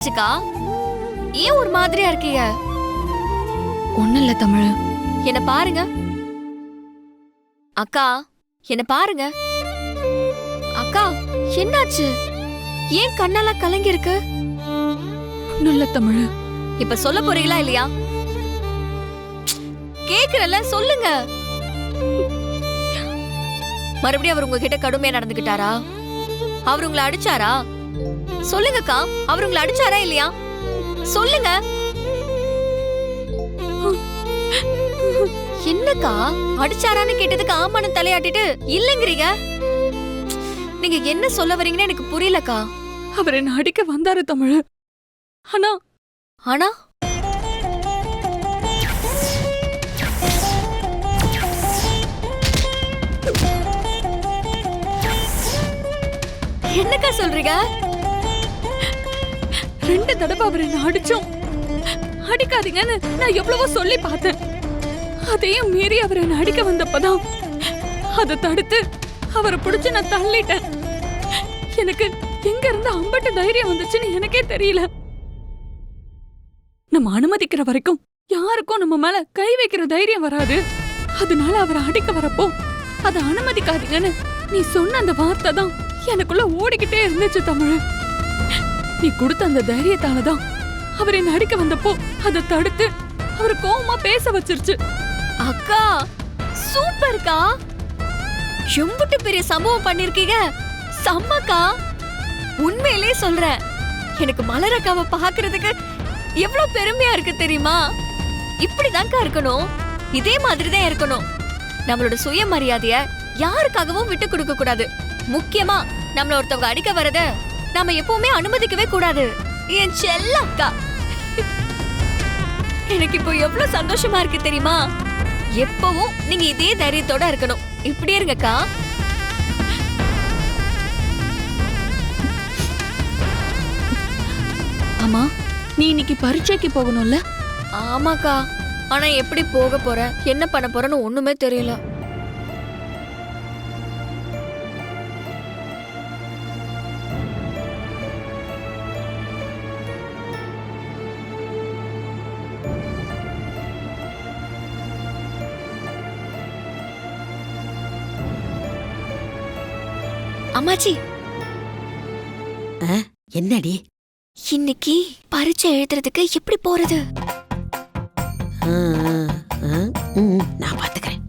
என்னாச்சுக்கா? ஏன் ஒரு மாதிரியா இருக்கீங்க? ஒண்ணும் இல்ல தமிழ். என்ன பாருங்க அக்கா, என்ன பாருங்க அக்கா. என்னாச்சு? ஏன் கண்ணெல்லாம் கலங்கி இருக்கு? ஒண்ணும் இல்ல தமிழ். இப்ப சொல்ல போறீங்களா இல்லையா? கேக்குறல, சொல்லுங்க. மறுபடியும் அவர் உங்ககிட்ட கடுமையா நடந்துக்கிட்டாரா? அவர் உங்களை அடிச்சாரா? சொல்லுங்கக்கா, அவர் உங்களை அடிச்சாரா இல்லையா? சொல்லுங்க. என்னக்கா, அடிச்சாரான்னு கேட்டதுக்கு ஆமான்னு தலையாட்டிட்டு இல்லைங்கிறீங்க. நீங்க என்ன சொல்ல வரீங்கன்னு எனக்கு புரியலக்கா. அவர் என்ன அடிக்க வந்தாரு தமிழ். ஆனா ஆனா என்னக்கா சொல்றீங்க? 2 தடவை அவர் என்ன அடிச்சோம். அடிக்காதீங்கன்னு நான் எவ்வளவோ சொல்லி பார்த்தேன். அதையும் மீறி அவர் என்ன அடிக்க வந்தப்பதான் அதை தடுத்து அவரை பிடிச்சு நான் தள்ளிட்டேன். எனக்கு எங்க இருந்து அம்பட்டு தைரியம் வந்துச்சுன்னு எனக்கே தெரியல. நம்ம அனுமதிக்கிற வரைக்கும் யாருக்கும் நம்ம மேல கை வைக்கிற தைரியம் வராது. அதனால அவரை அடிக்க வரப்போ அதை அனுமதிக்காதீங்கன்னு நீ சொன்ன அந்த வார்த்தை தான் எனக்குள்ள ஓடிக்கிட்டே இருந்துச்சு தமிழ். நீ கொடுத்த அந்த தைரியத்தாலதான் அவர் என்ன அடிக்க வந்தப்போ அதை தடுத்து அவர் கோவமா பேச வச்சிருச்சு. அக்கா, சூப்பர்க்கா. எம்புட்டு பெரிய சம்பவம் பண்ணிருக்கீங்க. செம்மக்கா. உண்மையிலே சொல்றேன், எனக்கு மலர் அக்காவை பாக்குறதுக்கு எவ்வளவு பெருமையா இருக்கு தெரியுமா? இப்படிதான்க்கா இருக்கணும். இதே மாதிரிதான் இருக்கணும். நம்மளோட சுயமரியாதைய யாருக்காகவும் விட்டு கொடுக்க கூடாது. முக்கியமா நம்மள ஒருத்தவங்க அடிக்க வரத நாம எப்பவுமே அனுமதிக்கவே கூடாது. என் செல்ல அக்கா, எனக்கு இப்போ எவ்வளவு சந்தோஷமா இருக்கு தெரியுமா? எப்பவும் நீங்க இதே தைரியத்தோட இருக்கணும். இப்படி இருங்கக்கா. ஆமா, நீ இன்னைக்கு பரீட்சைக்கு போகணும்ல? ஆமாக்கா, ஆனா எப்படி போக போறேன், என்ன பண்ண போறேன்னு ஒண்ணுமே தெரியல. அம்மாச்சி, என்னடி? இன்னைக்கு பரீட்சை எழுதுறதுக்கு எப்படி போறது? நான் பாத்துக்கிறேன்.